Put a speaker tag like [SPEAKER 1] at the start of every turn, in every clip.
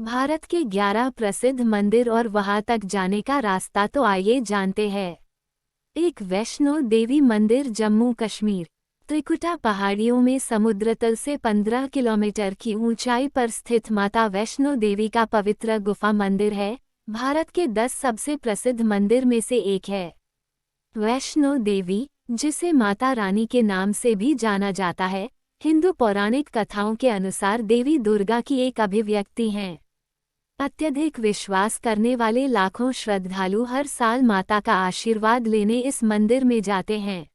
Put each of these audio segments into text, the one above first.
[SPEAKER 1] भारत के 11 प्रसिद्ध मंदिर और वहां तक जाने का रास्ता तो आइए जानते हैं। एक वैष्णो देवी मंदिर जम्मू कश्मीर त्रिकुटा पहाड़ियों में समुद्र तल से 15 किलोमीटर की ऊंचाई पर स्थित माता वैष्णो देवी का पवित्र गुफा मंदिर है। भारत के 10 सबसे प्रसिद्ध मंदिर में से एक है। वैष्णो देवी, जिसे माता रानी के नाम से भी जाना जाता है, हिंदू पौराणिक कथाओं के अनुसार देवी दुर्गा की एक अभिव्यक्ति हैं। अत्यधिक विश्वास करने वाले लाखों श्रद्धालु हर साल माता का आशीर्वाद लेने इस मंदिर में जाते हैं।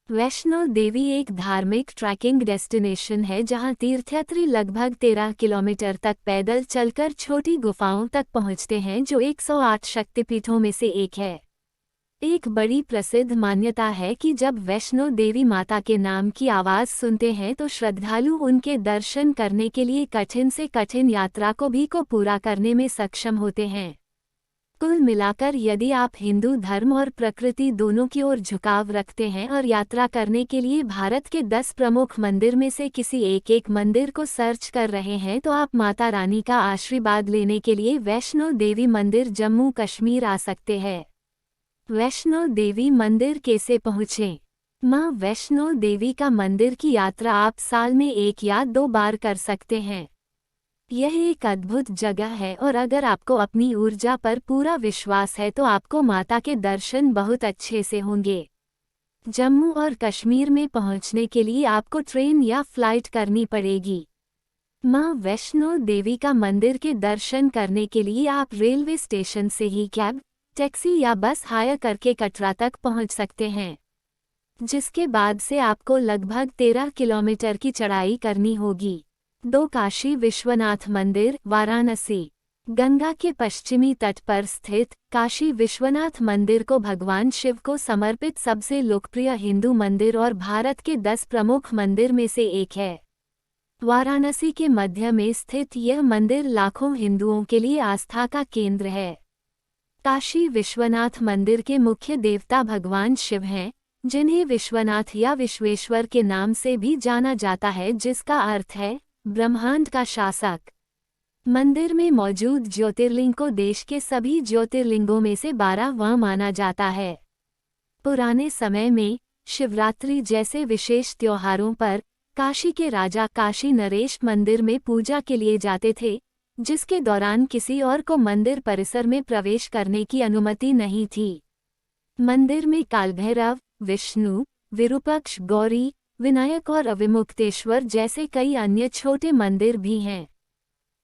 [SPEAKER 1] वैष्णो देवी एक धार्मिक ट्रैकिंग डेस्टिनेशन है जहां तीर्थयात्री लगभग 13 किलोमीटर तक पैदल चलकर छोटी गुफाओं तक पहुंचते हैं, जो 108 शक्तिपीठों में से एक है। एक बड़ी प्रसिद्ध मान्यता है कि जब वैष्णो देवी माता के नाम की आवाज़ सुनते हैं तो श्रद्धालु उनके दर्शन करने के लिए कठिन से कठिन यात्रा को पूरा करने में सक्षम होते हैं। कुल मिलाकर यदि आप हिंदू धर्म और प्रकृति दोनों की ओर झुकाव रखते हैं और यात्रा करने के लिए भारत के 10 प्रमुख मंदिर में से किसी एक मंदिर को सर्च कर रहे हैं तो आप माता रानी का आशीर्वाद लेने के लिए वैष्णो देवी मंदिर जम्मू कश्मीर आ सकते हैं। वैष्णो देवी मंदिर कैसे पहुँचें? मां वैष्णो देवी का मंदिर की यात्रा आप साल में 1 या 2 बार कर सकते हैं। यह एक अद्भुत जगह है और अगर आपको अपनी ऊर्जा पर पूरा विश्वास है तो आपको माता के दर्शन बहुत अच्छे से होंगे। जम्मू और कश्मीर में पहुंचने के लिए आपको ट्रेन या फ्लाइट करनी पड़ेगी। मां वैष्णो देवी का मंदिर के दर्शन करने के लिए आप रेलवे स्टेशन से ही कैब, टैक्सी या बस हायर करके कटरा तक पहुंच सकते हैं, जिसके बाद से आपको लगभग 13 किलोमीटर की चढ़ाई करनी होगी। 2 काशी विश्वनाथ मंदिर, वाराणसी। गंगा के पश्चिमी तट पर स्थित काशी विश्वनाथ मंदिर को भगवान शिव को समर्पित सबसे लोकप्रिय हिंदू मंदिर और भारत के 10 प्रमुख मंदिर में से एक है। वाराणसी के मध्य में स्थित यह मंदिर लाखों हिंदुओं के लिए आस्था का केंद्र है। काशी विश्वनाथ मंदिर के मुख्य देवता भगवान शिव हैं, जिन्हें विश्वनाथ या विश्वेश्वर के नाम से भी जाना जाता है, जिसका अर्थ है ब्रह्मांड का शासक। मंदिर में मौजूद ज्योतिर्लिंग को देश के सभी ज्योतिर्लिंगों में से 12वां माना जाता है। पुराने समय में शिवरात्रि जैसे विशेष त्योहारों पर काशी के राजा काशी नरेश मंदिर में पूजा के लिए जाते थे, जिसके दौरान किसी और को मंदिर परिसर में प्रवेश करने की अनुमति नहीं थी। मंदिर में कालभैरव, विष्णु, विरूपक्ष, गौरी, विनायक और अविमुक्तेश्वर जैसे कई अन्य छोटे मंदिर भी हैं।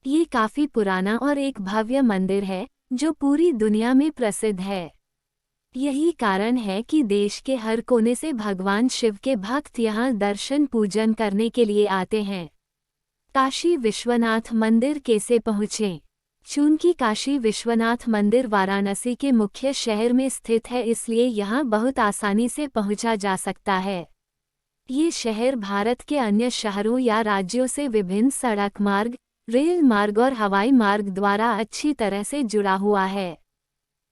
[SPEAKER 1] ये काफी पुराना और एक भव्य मंदिर है जो पूरी दुनिया में प्रसिद्ध है। यही कारण है कि देश के हर कोने से भगवान शिव के भक्त यहाँ दर्शन पूजन करने के लिए आते हैं। काशी विश्वनाथ मंदिर कैसे पहुँचें? चूंकि काशी विश्वनाथ मंदिर वाराणसी के मुख्य शहर में स्थित है, इसलिए यहाँ बहुत आसानी से पहुँचा जा सकता है। ये शहर भारत के अन्य शहरों या राज्यों से विभिन्न सड़क मार्ग, रेल मार्ग और हवाई मार्ग द्वारा अच्छी तरह से जुड़ा हुआ है।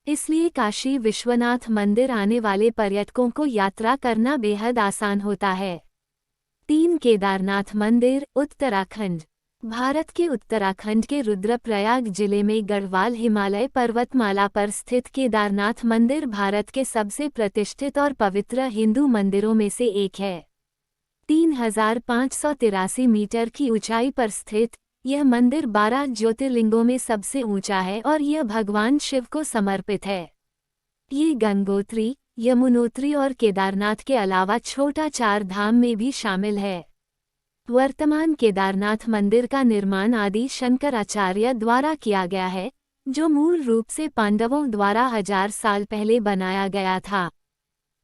[SPEAKER 1] इसलिए काशी विश्वनाथ मंदिर आने वाले पर्यटकों को यात्रा करना बेहद आसान होता है। 3 केदारनाथ मंदिर, उत्तराखंड। भारत के उत्तराखंड के रुद्रप्रयाग जिले में गढ़वाल हिमालय पर्वतमाला पर स्थित केदारनाथ मंदिर भारत के सबसे प्रतिष्ठित और पवित्र हिंदू मंदिरों में से एक है। 3583 मीटर की ऊंचाई पर स्थित यह मंदिर 12 ज्योतिर्लिंगों में सबसे ऊंचा है और यह भगवान शिव को समर्पित है। ये गंगोत्री, यमुनोत्री और केदारनाथ के अलावा छोटा 4 धाम में भी शामिल है। वर्तमान केदारनाथ मंदिर का निर्माण आदि शंकराचार्य द्वारा किया गया है, जो मूल रूप से पांडवों द्वारा 1000 साल पहले बनाया गया था।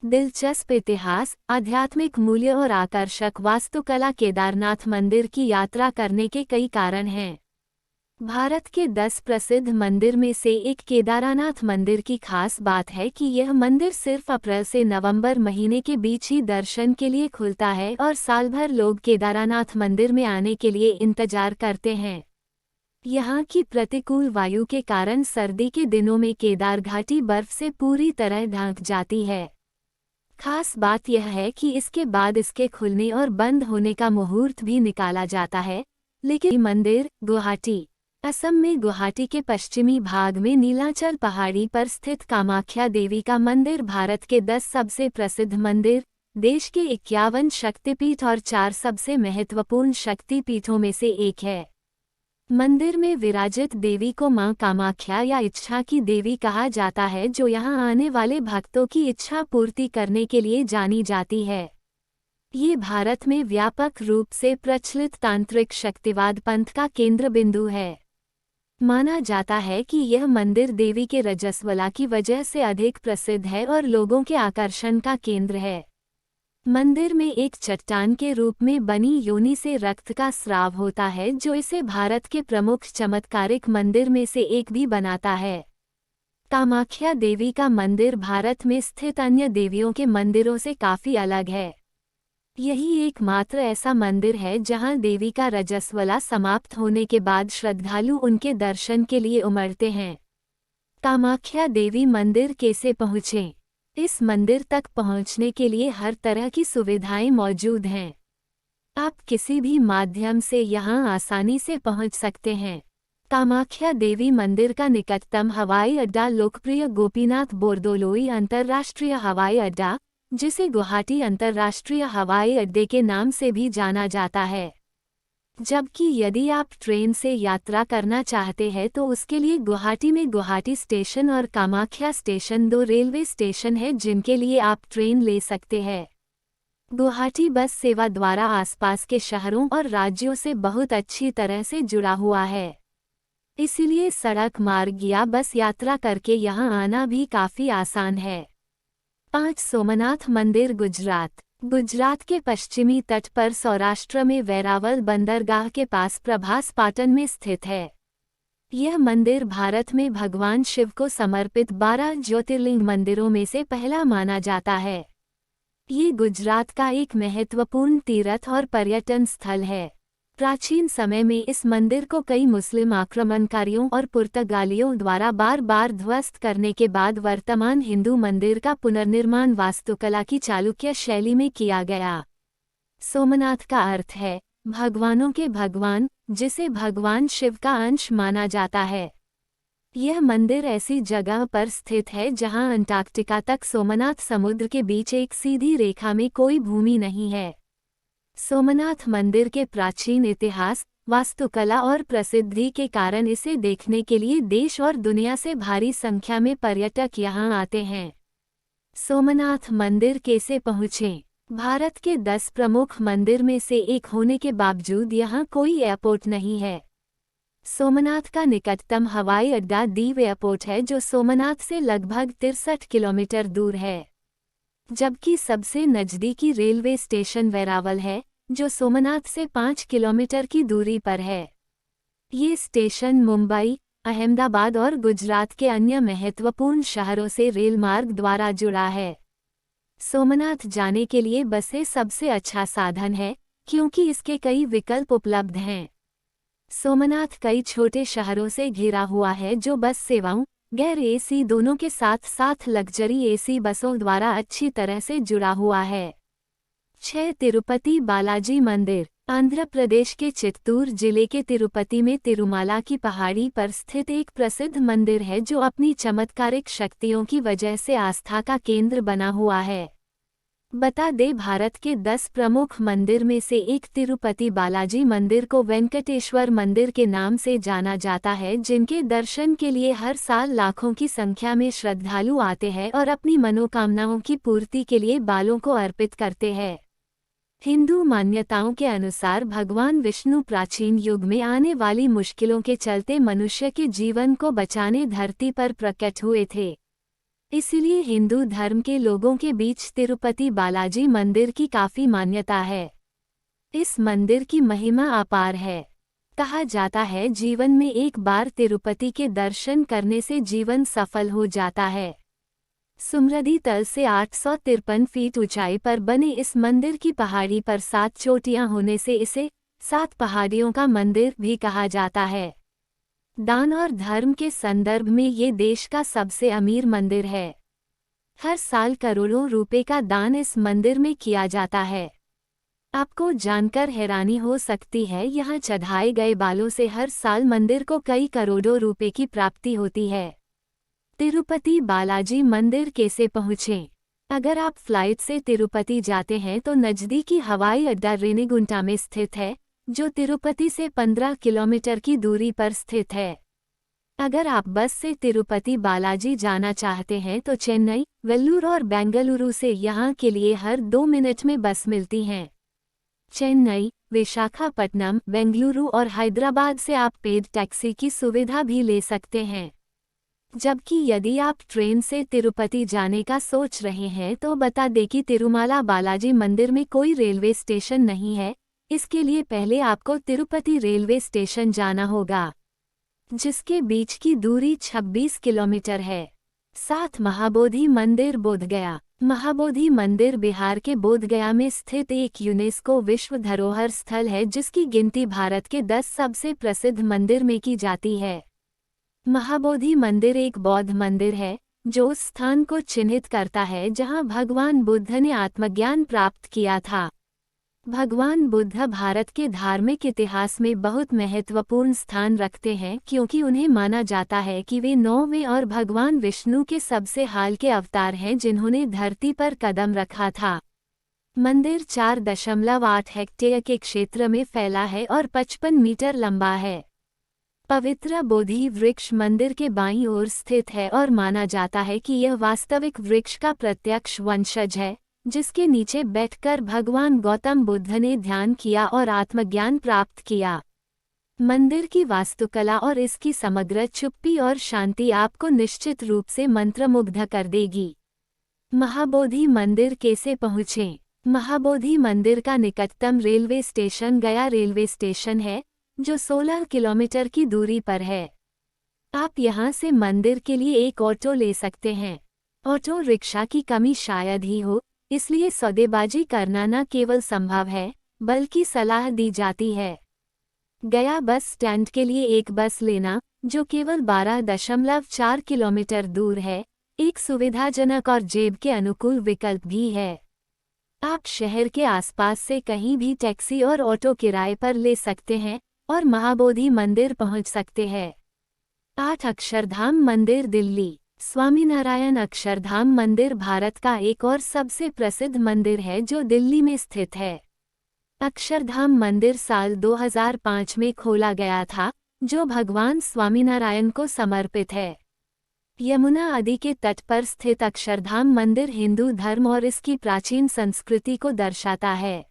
[SPEAKER 1] दिलचस्प इतिहास, आध्यात्मिक मूल्य और आकर्षक वास्तुकला केदारनाथ मंदिर की यात्रा करने के कई कारण हैं। भारत के 10 प्रसिद्ध मंदिर में से एक केदारनाथ मंदिर की खास बात है कि यह मंदिर सिर्फ अप्रैल से नवंबर महीने के बीच ही दर्शन के लिए खुलता है और साल भर लोग केदारनाथ मंदिर में आने के लिए इंतजार करते हैं। यहाँ की प्रतिकूल वायु के कारण सर्दी के दिनों में केदार घाटी बर्फ से पूरी तरह ढक जाती है। खास बात यह है कि इसके बाद इसके खुलने और बंद होने का मुहूर्त भी निकाला जाता है। लेकिन मंदिर, गुवाहाटी। असम में गुवाहाटी के पश्चिमी भाग में नीलाचल पहाड़ी पर स्थित कामाख्या देवी का मंदिर भारत के 10 सबसे प्रसिद्ध मंदिर, देश के 51 शक्तिपीठ और 4 सबसे महत्वपूर्ण शक्तिपीठों में से एक है। मंदिर में विराजित देवी को मां कामाख्या या इच्छा की देवी कहा जाता है, जो यहां आने वाले भक्तों की इच्छा पूर्ति करने के लिए जानी जाती है। ये भारत में व्यापक रूप से प्रचलित तांत्रिक शक्तिवाद पंथ का केंद्र बिंदु है। माना जाता है कि यह मंदिर देवी के रजस्वला की वजह से अधिक प्रसिद्ध है और लोगों के आकर्षण का केंद्र है। मंदिर में एक चट्टान के रूप में बनी योनि से रक्त का स्राव होता है, जो इसे भारत के प्रमुख चमत्कारिक मंदिर में से एक भी बनाता है। कामाख्या देवी का मंदिर भारत में स्थित अन्य देवियों के मंदिरों से काफी अलग है। यही एकमात्र ऐसा मंदिर है जहां देवी का रजस्वला समाप्त होने के बाद श्रद्धालु उनके दर्शन के लिए उमड़ते हैं। कामाख्या देवी मंदिर कैसे पहुँचें? इस मंदिर तक पहुंचने के लिए हर तरह की सुविधाएं मौजूद हैं। आप किसी भी माध्यम से यहां आसानी से पहुंच सकते हैं। कामाख्या देवी मंदिर का निकटतम हवाई अड्डा लोकप्रिय गोपीनाथ बोरदोलोई अंतर्राष्ट्रीय हवाई अड्डा, जिसे गुवाहाटी अंतर्राष्ट्रीय हवाई अड्डे के नाम से भी जाना जाता है। जबकि यदि आप ट्रेन से यात्रा करना चाहते हैं तो उसके लिए गुवाहाटी में गुवाहाटी स्टेशन और कामाख्या स्टेशन 2 रेलवे स्टेशन है जिनके लिए आप ट्रेन ले सकते हैं। गुवाहाटी बस सेवा द्वारा आसपास के शहरों और राज्यों से बहुत अच्छी तरह से जुड़ा हुआ है। इसलिए सड़क मार्ग या बस यात्रा करके यहां आना भी काफी आसान है। 5 सोमनाथ मंदिर गुजरात के पश्चिमी तट पर सौराष्ट्र में वेरावल बंदरगाह के पास प्रभास पाटन में स्थित है। यह मंदिर भारत में भगवान शिव को समर्पित 12 ज्योतिर्लिंग मंदिरों में से पहला माना जाता है। ये गुजरात का एक महत्वपूर्ण तीर्थ और पर्यटन स्थल है। प्राचीन समय में इस मंदिर को कई मुस्लिम आक्रमणकारियों और पुर्तगालियों द्वारा बार बार ध्वस्त करने के बाद वर्तमान हिंदू मंदिर का पुनर्निर्माण वास्तुकला की चालुक्य शैली में किया गया। सोमनाथ का अर्थ है भगवानों के भगवान, जिसे भगवान शिव का अंश माना जाता है। यह मंदिर ऐसी जगह पर स्थित है जहां अंटार्कटिका तक सोमनाथ समुद्र के बीच एक सीधी रेखा में कोई भूमि नहीं है। सोमनाथ मंदिर के प्राचीन इतिहास, वास्तुकला और प्रसिद्धि के कारण इसे देखने के लिए देश और दुनिया से भारी संख्या में पर्यटक यहां आते हैं। सोमनाथ मंदिर कैसे पहुँचें? भारत के 10 प्रमुख मंदिर में से एक होने के बावजूद यहां कोई एयरपोर्ट नहीं है। सोमनाथ का निकटतम हवाई अड्डा दीव एयरपोर्ट है, जो सोमनाथ से लगभग 63 किलोमीटर दूर है। जबकि सबसे नज़दीकी रेलवे स्टेशन वेरावल है, जो सोमनाथ से 5 किलोमीटर की दूरी पर है। ये स्टेशन मुंबई, अहमदाबाद और गुजरात के अन्य महत्वपूर्ण शहरों से रेल मार्ग द्वारा जुड़ा है। सोमनाथ जाने के लिए बसें सबसे अच्छा साधन है, क्योंकि इसके कई विकल्प उपलब्ध हैं। सोमनाथ कई छोटे शहरों से घिरा हुआ है, जो बस सेवाओं, गैर एसी दोनों के साथ साथ लग्जरी एसी बसों द्वारा अच्छी तरह से जुड़ा हुआ है। 6 तिरुपति बालाजी मंदिर आंध्र प्रदेश के चित्तूर जिले के तिरुपति में तिरुमाला की पहाड़ी पर स्थित एक प्रसिद्ध मंदिर है, जो अपनी चमत्कारिक शक्तियों की वजह से आस्था का केंद्र बना हुआ है। बता दें, भारत के 10 प्रमुख मंदिर में से एक तिरुपति बालाजी मंदिर को वेंकटेश्वर मंदिर के नाम से जाना जाता है, जिनके दर्शन के लिए हर साल लाखों की संख्या में श्रद्धालु आते हैं और अपनी मनोकामनाओं की पूर्ति के लिए बालों को अर्पित करते हैं। हिंदू मान्यताओं के अनुसार भगवान विष्णु प्राचीन युग में आने वाली मुश्किलों के चलते मनुष्य के जीवन को बचाने धरती पर प्रकट हुए थे। इसलिए हिंदू धर्म के लोगों के बीच तिरुपति बालाजी मंदिर की काफी मान्यता है। इस मंदिर की महिमा अपार है। कहा जाता है, जीवन में एक बार तिरुपति के दर्शन करने से जीवन सफल हो जाता है। सुमृद्धि तल से 853 फीट ऊंचाई पर बने इस मंदिर की पहाड़ी पर 7 चोटियां होने से इसे 7 पहाड़ियों का मंदिर भी कहा जाता है। दान और धर्म के संदर्भ में ये देश का सबसे अमीर मंदिर है। हर साल करोड़ों रुपए का दान इस मंदिर में किया जाता है। आपको जानकर हैरानी हो सकती है, यहाँ चढ़ाए गए बालों से हर साल मंदिर को कई करोड़ों रुपए की प्राप्ति होती है। तिरुपति बालाजी मंदिर कैसे पहुँचें? अगर आप फ्लाइट से तिरुपति जाते हैं तो नज़दीकी हवाई अड्डा रेनीगुंटा में स्थित है, जो तिरुपति से 15 किलोमीटर की दूरी पर स्थित है। अगर आप बस से तिरुपति बालाजी जाना चाहते हैं तो चेन्नई, वेल्लूर और बेंगलुरु से यहाँ के लिए हर 2 मिनट में बस मिलती हैं। चेन्नई, विशाखापट्टनम, बेंगलुरु और हैदराबाद से आप पेड टैक्सी की सुविधा भी ले सकते हैं। जबकि यदि आप ट्रेन से तिरुपति जाने का सोच रहे हैं तो बता दें कि तिरुमाला बालाजी मंदिर में कोई रेलवे स्टेशन नहीं है। इसके लिए पहले आपको तिरुपति रेलवे स्टेशन जाना होगा, जिसके बीच की दूरी 26 किलोमीटर है। 7 महाबोधि मंदिर बोधगया। महाबोधि मंदिर बिहार के बोधगया में स्थित एक यूनेस्को विश्व धरोहर स्थल है, जिसकी गिनती भारत के 10 सबसे प्रसिद्ध मंदिर में की जाती है। महाबोधि मंदिर एक बौद्ध मंदिर है जो उस स्थान को चिन्हित करता है जहां भगवान बुद्ध ने आत्मज्ञान प्राप्त किया था। भगवान बुद्ध भारत के धार्मिक इतिहास में बहुत महत्वपूर्ण स्थान रखते हैं, क्योंकि उन्हें माना जाता है कि वे 9वें और भगवान विष्णु के सबसे हाल के अवतार हैं जिन्होंने धरती पर कदम रखा था। मंदिर 4.8 हेक्टेयर के क्षेत्र में फैला है और 55 मीटर लंबा है। पवित्र बोधि वृक्ष मंदिर के बाईं ओर स्थित है और माना जाता है कि यह वास्तविक वृक्ष का प्रत्यक्ष वंशज है, जिसके नीचे बैठकर भगवान गौतम बुद्ध ने ध्यान किया और आत्मज्ञान प्राप्त किया। मंदिर की वास्तुकला और इसकी समग्र चुप्पी और शांति आपको निश्चित रूप से मंत्रमुग्ध कर देगी। महाबोधि मंदिर कैसे पहुँचें? महाबोधि मंदिर का निकटतम रेलवे स्टेशन गया रेलवे स्टेशन है, जो 16 किलोमीटर की दूरी पर है। आप यहां से मंदिर के लिए एक ऑटो ले सकते हैं। ऑटो रिक्शा की कमी शायद ही हो, इसलिए सौदेबाजी करना न केवल संभव है बल्कि सलाह दी जाती है। गया बस स्टैंड के लिए एक बस लेना, जो केवल 12.4 किलोमीटर दूर है, एक सुविधाजनक और जेब के अनुकूल विकल्प भी है। आप शहर के आसपास से कहीं भी टैक्सी और ऑटो किराए पर ले सकते हैं और महाबोधि मंदिर पहुंच सकते हैं। 8 अक्षरधाम मंदिर दिल्ली। स्वामीनारायण अक्षरधाम मंदिर भारत का एक और सबसे प्रसिद्ध मंदिर है जो दिल्ली में स्थित है। अक्षरधाम मंदिर साल 2005 में खोला गया था, जो भगवान स्वामीनारायण को समर्पित है। यमुना नदी के तट पर स्थित अक्षरधाम मंदिर हिंदू धर्म और इसकी प्राचीन संस्कृति को दर्शाता है।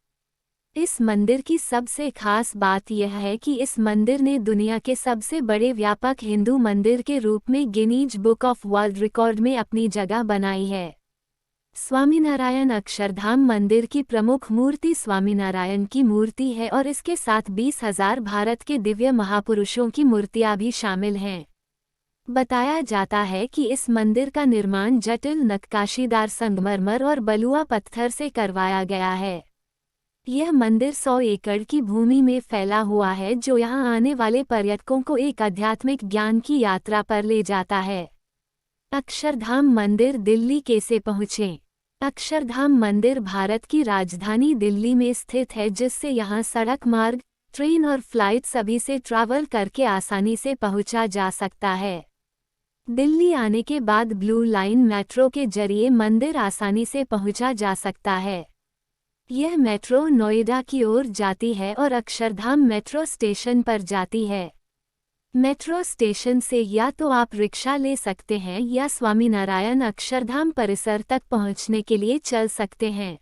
[SPEAKER 1] इस मंदिर की सबसे खास बात यह है कि इस मंदिर ने दुनिया के सबसे बड़े व्यापक हिंदू मंदिर के रूप में Guinness book of world record में अपनी जगह बनाई है। स्वामीनारायण अक्षरधाम मंदिर की प्रमुख मूर्ति स्वामीनारायण की मूर्ति है और इसके साथ 20,000 भारत के दिव्य महापुरुषों की मूर्तियां भी शामिल हैं। बताया जाता है कि इस मंदिर का निर्माण जटिल नक्काशीदार संगमरमर और बलुआ पत्थर से करवाया गया है। यह मंदिर 100 एकड़ की भूमि में फैला हुआ है, जो यहां आने वाले पर्यटकों को एक आध्यात्मिक ज्ञान की यात्रा पर ले जाता है। अक्षरधाम मंदिर दिल्ली कैसे पहुँचें? अक्षरधाम मंदिर भारत की राजधानी दिल्ली में स्थित है, जिससे यहां सड़क मार्ग, ट्रेन और फ्लाइट सभी से ट्रैवल करके आसानी से पहुंचा जा सकता है। दिल्ली आने के बाद ब्लू लाइन मेट्रो के जरिए मंदिर आसानी से पहुंचा जा सकता है। यह मेट्रो नोएडा की ओर जाती है और अक्षरधाम मेट्रो स्टेशन पर जाती है। मेट्रो स्टेशन से या तो आप रिक्शा ले सकते हैं या स्वामीनारायण अक्षरधाम परिसर तक पहुंचने के लिए चल सकते हैं।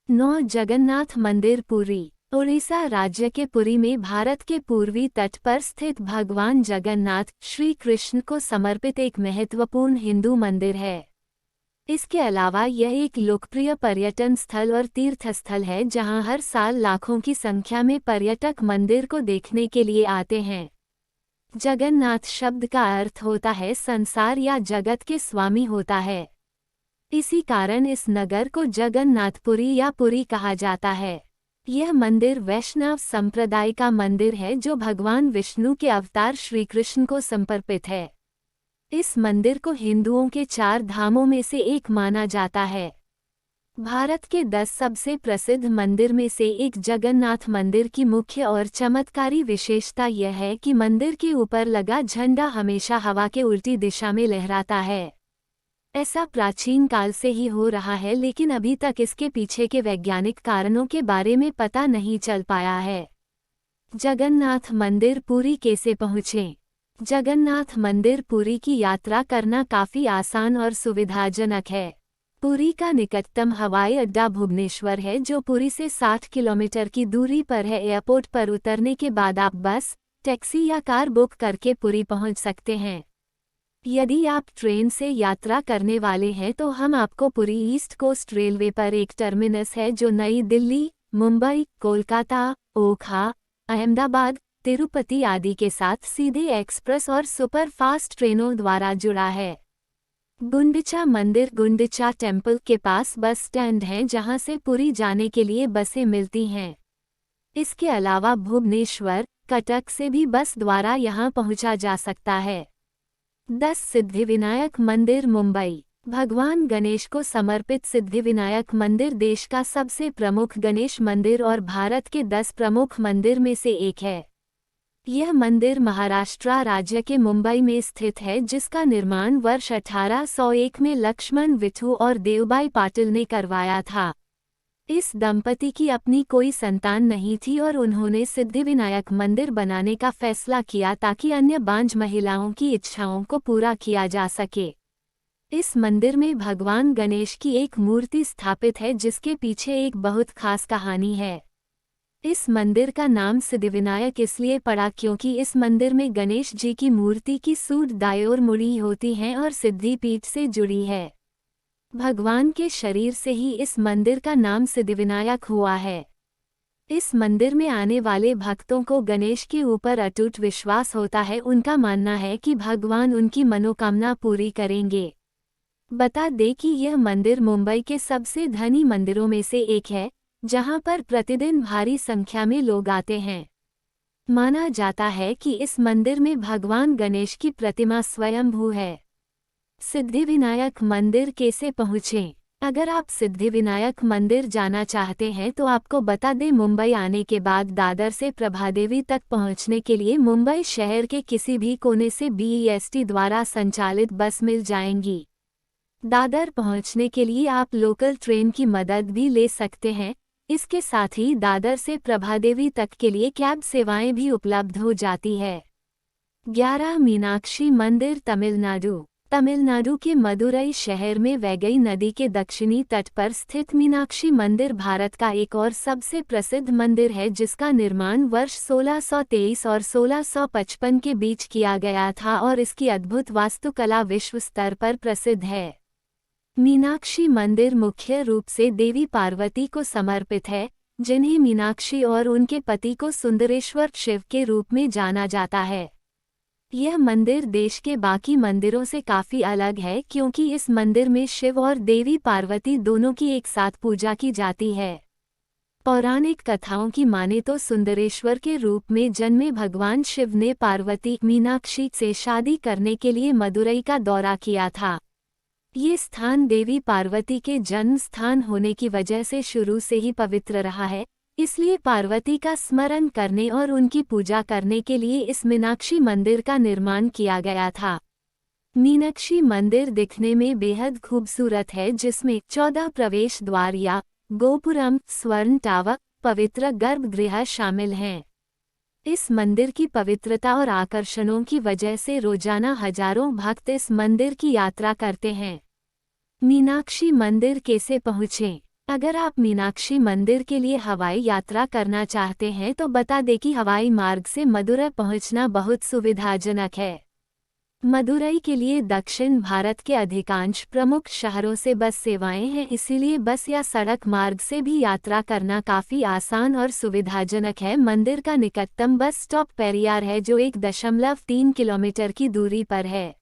[SPEAKER 1] 9 जगन्नाथ मंदिर पुरी। उड़ीसा राज्य के पुरी में भारत के पूर्वी तट पर स्थित भगवान जगन्नाथ श्री कृष्ण को समर्पित एक महत्वपूर्ण हिंदू मंदिर है। इसके अलावा यह एक लोकप्रिय पर्यटन स्थल और तीर्थ स्थल है, जहां हर साल लाखों की संख्या में पर्यटक मंदिर को देखने के लिए आते हैं। जगन्नाथ शब्द का अर्थ होता है संसार या जगत के स्वामी होता है। इसी कारण इस नगर को जगन्नाथपुरी या पुरी कहा जाता है। यह मंदिर वैष्णव संप्रदाय का मंदिर है, जो भगवान विष्णु के अवतार श्री कृष्ण को समर्पित है। इस मंदिर को हिंदुओं के 4 धामों में से एक माना जाता है। भारत के 10 सबसे प्रसिद्ध मंदिर में से एक जगन्नाथ मंदिर की मुख्य और चमत्कारी विशेषता यह है कि मंदिर के ऊपर लगा झंडा हमेशा हवा के उल्टी दिशा में लहराता है। ऐसा प्राचीन काल से ही हो रहा है, लेकिन अभी तक इसके पीछे के वैज्ञानिक कारणों के बारे में पता नहीं चल पाया है। जगन्नाथ मंदिर पुरी कैसे पहुँचें? जगन्नाथ मंदिर पुरी की यात्रा करना काफ़ी आसान और सुविधाजनक है। पुरी का निकटतम हवाई अड्डा भुवनेश्वर है, जो पुरी से 60 किलोमीटर की दूरी पर है। एयरपोर्ट पर उतरने के बाद आप बस, टैक्सी या कार बुक करके पुरी पहुंच सकते हैं। यदि आप ट्रेन से यात्रा करने वाले हैं तो हम आपको पुरी ईस्ट कोस्ट रेलवे पर एक टर्मिनस है जो नई दिल्ली, मुंबई, कोलकाता, ओखा, अहमदाबाद, तिरुपति आदि के साथ सीधे एक्सप्रेस और सुपर फास्ट ट्रेनों द्वारा जुड़ा है। गुंडिचा मंदिर गुंडिचा टेम्पल के पास बस स्टैंड है जहां से पुरी जाने के लिए बसें मिलती हैं। इसके अलावा भुवनेश्वर, कटक से भी बस द्वारा यहां पहुंचा जा सकता है। 10 सिद्धिविनायक मंदिर मुंबई। भगवान गणेश को समर्पित सिद्धिविनायक मंदिर देश का सबसे प्रमुख गणेश मंदिर और भारत के 10 प्रमुख मंदिर में से एक है। यह मंदिर महाराष्ट्र राज्य के मुंबई में स्थित है, जिसका निर्माण वर्ष 1801 में लक्ष्मण विठू और देवबाई पाटिल ने करवाया था। इस दंपति की अपनी कोई संतान नहीं थी और उन्होंने सिद्धिविनायक मंदिर बनाने का फैसला किया ताकि अन्य बांझ महिलाओं की इच्छाओं को पूरा किया जा सके। इस मंदिर में भगवान गणेश की एक मूर्ति स्थापित है, जिसके पीछे एक बहुत खास कहानी है। इस मंदिर का नाम सिद्धिविनायक इसलिए पड़ा क्योंकि इस मंदिर में गणेश जी की मूर्ति की सूंड दाएं ओर मुड़ी होती है और सिद्धि पीठ से जुड़ी है। भगवान के शरीर से ही इस मंदिर का नाम सिद्धिविनायक हुआ है। इस मंदिर में आने वाले भक्तों को गणेश के ऊपर अटूट विश्वास होता है। उनका मानना है कि भगवान उनकी मनोकामना पूरी करेंगे। बता दें कि यह मंदिर मुंबई के सबसे धनी मंदिरों में से एक है, जहां पर प्रतिदिन भारी संख्या में लोग आते हैं। माना जाता है कि इस मंदिर में भगवान गणेश की प्रतिमा स्वयंभू है। सिद्धिविनायक मंदिर कैसे पहुँचें? अगर आप सिद्धिविनायक मंदिर जाना चाहते हैं तो आपको बता दें, मुंबई आने के बाद दादर से प्रभादेवी तक पहुंचने के लिए मुंबई शहर के किसी भी कोने से BEST द्वारा संचालित बस मिल जाएंगी। दादर पहुंचने के लिए आप लोकल ट्रेन की मदद भी ले सकते हैं। इसके साथ ही दादर से प्रभादेवी तक के लिए कैब सेवाएं भी उपलब्ध हो जाती है। 11 मीनाक्षी मंदिर तमिलनाडु। तमिलनाडु के मदुरई शहर में वैगई नदी के दक्षिणी तट पर स्थित मीनाक्षी मंदिर भारत का एक और सबसे प्रसिद्ध मंदिर है, जिसका निर्माण वर्ष 1623 और 1655 के बीच किया गया था और इसकी अद्भुत वास्तुकला विश्व स्तर पर प्रसिद्ध है। मीनाक्षी मंदिर मुख्य रूप से देवी पार्वती को समर्पित है, जिन्हें मीनाक्षी और उनके पति को सुंदरेश्वर शिव के रूप में जाना जाता है। यह मंदिर देश के बाकी मंदिरों से काफ़ी अलग है क्योंकि इस मंदिर में शिव और देवी पार्वती दोनों की एक साथ पूजा की जाती है। पौराणिक कथाओं की माने तो सुंदरेश्वर के रूप में जन्मे भगवान शिव ने पार्वती मीनाक्षी से शादी करने के लिए मदुरई का दौरा किया था। ये स्थान देवी पार्वती के जन्म स्थान होने की वजह से शुरू से ही पवित्र रहा है, इसलिए पार्वती का स्मरण करने और उनकी पूजा करने के लिए इस मीनाक्षी मंदिर का निर्माण किया गया था। मीनाक्षी मंदिर दिखने में बेहद खूबसूरत है, जिसमें 14 प्रवेश द्वार या गोपुरम, स्वर्ण टावर, पवित्र गर्भगृह शामिल हैं। इस मंदिर की पवित्रता और आकर्षणों की वजह से रोजाना हजारों भक्त इस मंदिर की यात्रा करते हैं। मीनाक्षी मंदिर कैसे पहुँचें? अगर आप मीनाक्षी मंदिर के लिए हवाई यात्रा करना चाहते हैं तो बता दें कि हवाई मार्ग से मदुरई पहुंचना बहुत सुविधाजनक है। मदुरई के लिए दक्षिण भारत के अधिकांश प्रमुख शहरों से बस सेवाएं हैं, इसीलिए बस या सड़क मार्ग से भी यात्रा करना काफ़ी आसान और सुविधाजनक है। मंदिर का निकटतम बस स्टॉप पेरियार है, जो 1.3 किलोमीटर की दूरी पर है।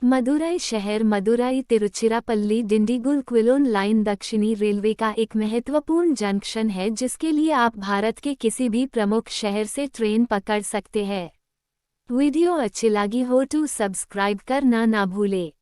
[SPEAKER 1] मदुरई शहर मदुरई तिरुचिरापल्ली डिंडीगुल क्विलोन लाइन दक्षिणी रेलवे का एक महत्वपूर्ण जंक्शन है, जिसके लिए आप भारत के किसी भी प्रमुख शहर से ट्रेन पकड़ सकते हैं। वीडियो अच्छी लगी हो तो सब्सक्राइब करना ना भूले।